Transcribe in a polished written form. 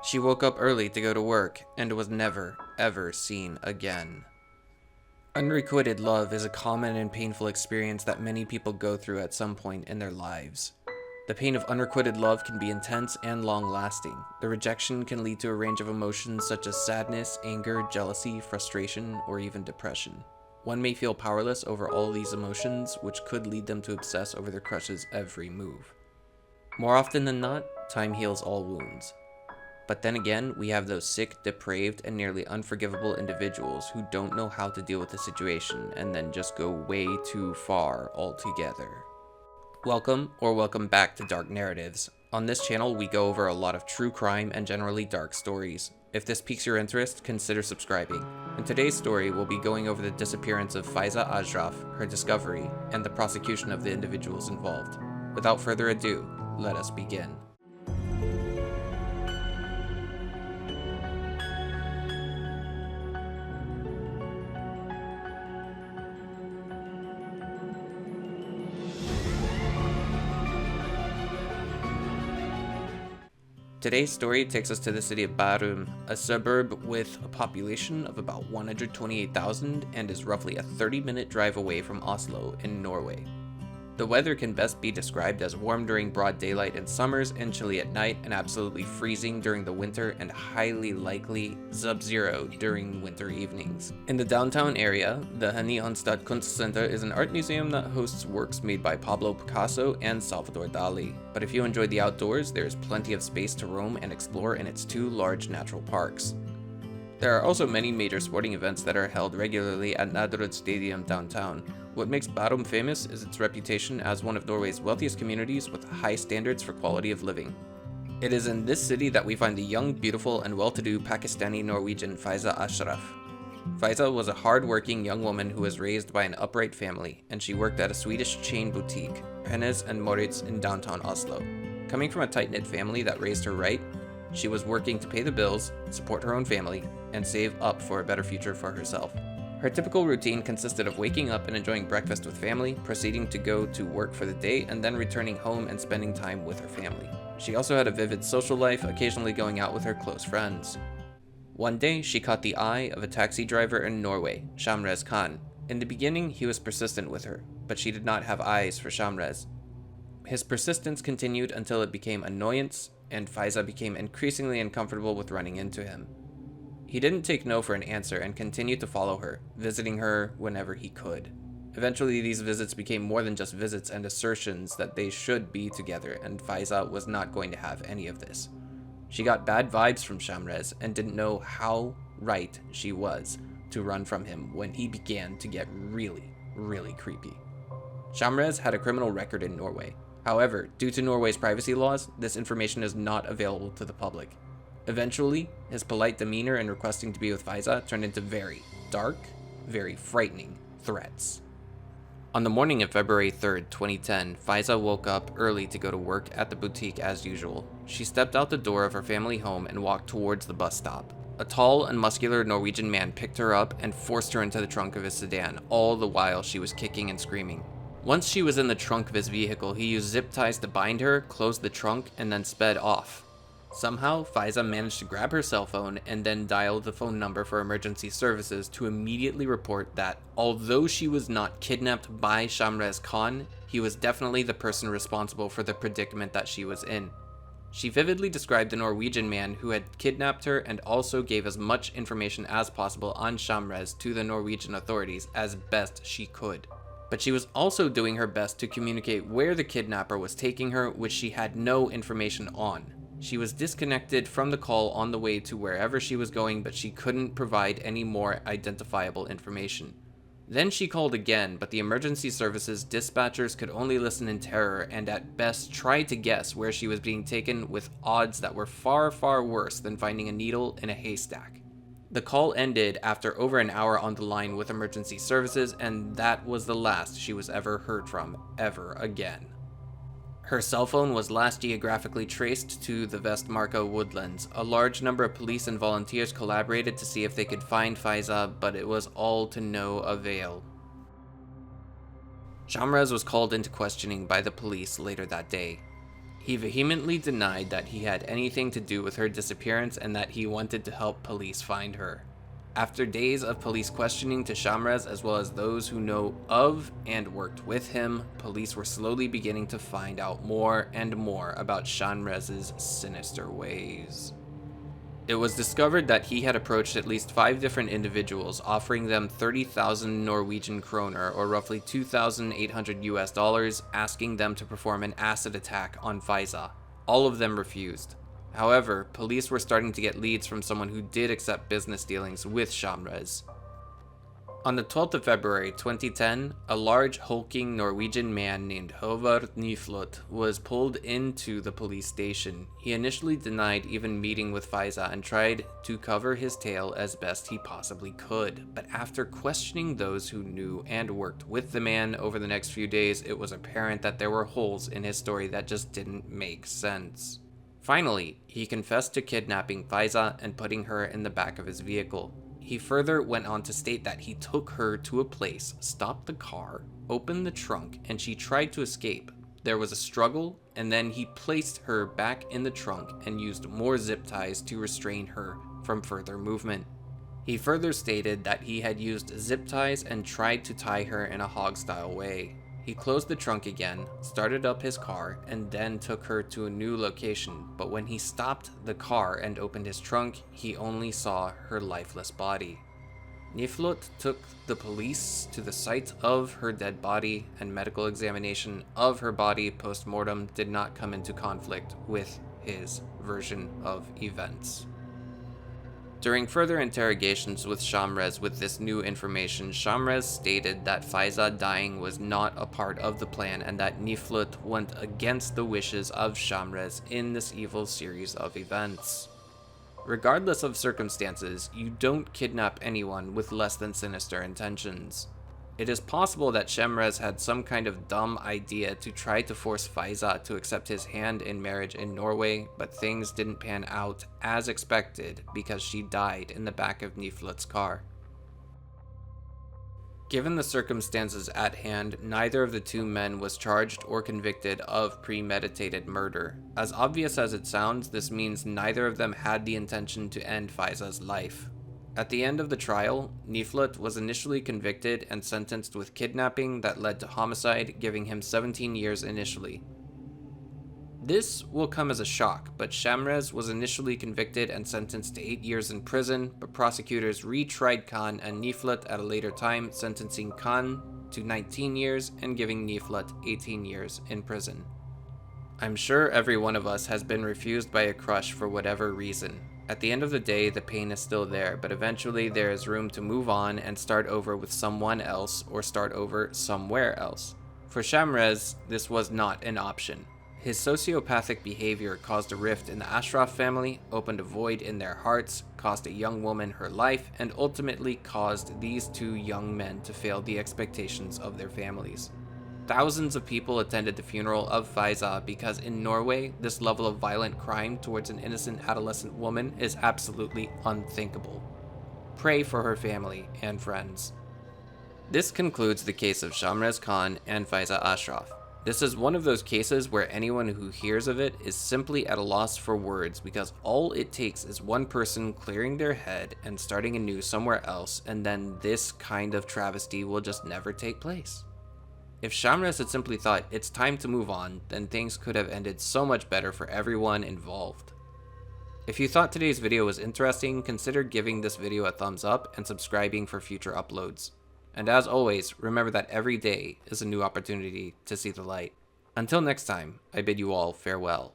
She woke up early to go to work and was never, ever seen again. Unrequited love is a common and painful experience that many people go through at some point in their lives. The pain of unrequited love can be intense and long-lasting. The rejection can lead to a range of emotions such as sadness, anger, jealousy, frustration, or even depression. One may feel powerless over all these emotions, which could lead them to obsess over their crush's every move. More often than not, time heals all wounds. But then again, we have those sick, depraved, and nearly unforgivable individuals who don't know how to deal with the situation and then just go way too far altogether. Welcome back to Dark Narratives. On this channel, we go over a lot of true crime and generally dark stories. If this piques your interest, consider subscribing. In today's story, we'll be going over the disappearance of Faiza Ashraf, her discovery, and the prosecution of the individuals involved. Without further ado, let us begin. Today's story takes us to the city of Bærum, a suburb with a population of about 128,000 and is roughly a 30-minute drive away from Oslo in Norway. The weather can best be described as warm during broad daylight in summers and chilly at night, and absolutely freezing during the winter and highly likely sub-zero during winter evenings. In the downtown area, the Hanihonstad Kunstcenter is an art museum that hosts works made by Pablo Picasso and Salvador Dali. But if you enjoy the outdoors, there is plenty of space to roam and explore in its two large natural parks. There are also many major sporting events that are held regularly at Nadderud Stadium downtown. What makes Bærum famous is its reputation as one of Norway's wealthiest communities with high standards for quality of living. It is in this city that we find the young, beautiful, and well-to-do Pakistani-Norwegian Faiza Ashraf. Faiza was a hard-working young woman who was raised by an upright family, and she worked at a Swedish chain boutique, Hennes and Mauritz, in downtown Oslo. Coming from a tight-knit family that raised her right, she was working to pay the bills, support her own family, and save up for a better future for herself. Her typical routine consisted of waking up and enjoying breakfast with family, proceeding to go to work for the day, and then returning home and spending time with her family. She also had a vivid social life, occasionally going out with her close friends. One day, she caught the eye of a taxi driver in Norway, Shamrez Khan. In the beginning, he was persistent with her, but she did not have eyes for Shamrez. His persistence continued until it became annoyance, and Faiza became increasingly uncomfortable with running into him. He didn't take no for an answer and continued to follow her, visiting her whenever he could. Eventually, these visits became more than just visits and assertions that they should be together, and Faiza was not going to have any of this. She got bad vibes from Shamrez and didn't know how right she was to run from him when he began to get really, really creepy. Shamrez had a criminal record in Norway. However, due to Norway's privacy laws, this information is not available to the public. Eventually, his polite demeanor in requesting to be with Faiza turned into very dark, very frightening threats. On the morning of February 3rd, 2010, Faiza woke up early to go to work at the boutique as usual. She stepped out the door of her family home and walked towards the bus stop. A tall and muscular Norwegian man picked her up and forced her into the trunk of his sedan, all the while she was kicking and screaming. Once she was in the trunk of his vehicle, he used zip ties to bind her, closed the trunk, and then sped off. Somehow, Faiza managed to grab her cell phone and then dialed the phone number for emergency services to immediately report that, although she was not kidnapped by Shamrez Khan, he was definitely the person responsible for the predicament that she was in. She vividly described the Norwegian man who had kidnapped her and also gave as much information as possible on Shamrez to the Norwegian authorities as best she could. But she was also doing her best to communicate where the kidnapper was taking her, which she had no information on. She was disconnected from the call on the way to wherever she was going, but she couldn't provide any more identifiable information. Then she called again, but the emergency services dispatchers could only listen in terror and at best try to guess where she was being taken, with odds that were far, far worse than finding a needle in a haystack. The call ended after over an hour on the line with emergency services, and that was the last she was ever heard from, ever again. Her cell phone was last geographically traced to the Vestmarka woodlands. A large number of police and volunteers collaborated to see if they could find Faiza, but it was all to no avail. Shamrez was called into questioning by the police later that day. He vehemently denied that he had anything to do with her disappearance and that he wanted to help police find her. After days of police questioning to Shamrez as well as those who know of and worked with him, police were slowly beginning to find out more and more about Shamrez's sinister ways. It was discovered that he had approached at least 5 different individuals, offering them 30,000 Norwegian kroner, or roughly $2,800 US, asking them to perform an acid attack on Faiza. All of them refused. However, police were starting to get leads from someone who did accept business dealings with Shamrez. On the 12th of February 2010, a large hulking Norwegian man named Håvard Nyflot was pulled into the police station. He initially denied even meeting with Faiza and tried to cover his tale as best he possibly could, but after questioning those who knew and worked with the man over the next few days, it was apparent that there were holes in his story that just didn't make sense. Finally, he confessed to kidnapping Faiza and putting her in the back of his vehicle. He further went on to state that he took her to a place, stopped the car, opened the trunk, and she tried to escape. There was a struggle, and then he placed her back in the trunk and used more zip ties to restrain her from further movement. He further stated that he had used zip ties and tried to tie her in a hog-style way. He closed the trunk again, started up his car, and then took her to a new location, but when he stopped the car and opened his trunk, he only saw her lifeless body. Nyflot took the police to the site of her dead body, and medical examination of her body post-mortem did not come into conflict with his version of events. During further interrogations with Shamrez with this new information, Shamrez stated that Faiza dying was not a part of the plan and that Nyflot went against the wishes of Shamrez in this evil series of events. Regardless of circumstances, you don't kidnap anyone with less than sinister intentions. It is possible that Shamrez had some kind of dumb idea to try to force Faiza to accept his hand in marriage in Norway, but things didn't pan out as expected because she died in the back of Nyflot's car. Given the circumstances at hand, neither of the two men was charged or convicted of premeditated murder. As obvious as it sounds, this means neither of them had the intention to end Faiza's life. At the end of the trial, Nyflot was initially convicted and sentenced with kidnapping that led to homicide, giving him 17 years initially. This will come as a shock, but Shamrez was initially convicted and sentenced to 8 years in prison, but prosecutors retried Khan and Nyflot at a later time, sentencing Khan to 19 years and giving Nyflot 18 years in prison. I'm sure every one of us has been refused by a crush for whatever reason. At the end of the day, the pain is still there, but eventually there is room to move on and start over with someone else or start over somewhere else. For Shamrez, this was not an option. His sociopathic behavior caused a rift in the Ashraf family, opened a void in their hearts, cost a young woman her life, and ultimately caused these two young men to fail the expectations of their families. Thousands of people attended the funeral of Faiza because in Norway, this level of violent crime towards an innocent adolescent woman is absolutely unthinkable. Pray for her family and friends. This concludes the case of Shamrez Khan and Faiza Ashraf. This is one of those cases where anyone who hears of it is simply at a loss for words because all it takes is one person clearing their head and starting anew somewhere else, and then this kind of travesty will just never take place. If Shamrez had simply thought it's time to move on, then things could have ended so much better for everyone involved. If you thought today's video was interesting, consider giving this video a thumbs up and subscribing for future uploads. And as always, remember that every day is a new opportunity to see the light. Until next time, I bid you all farewell.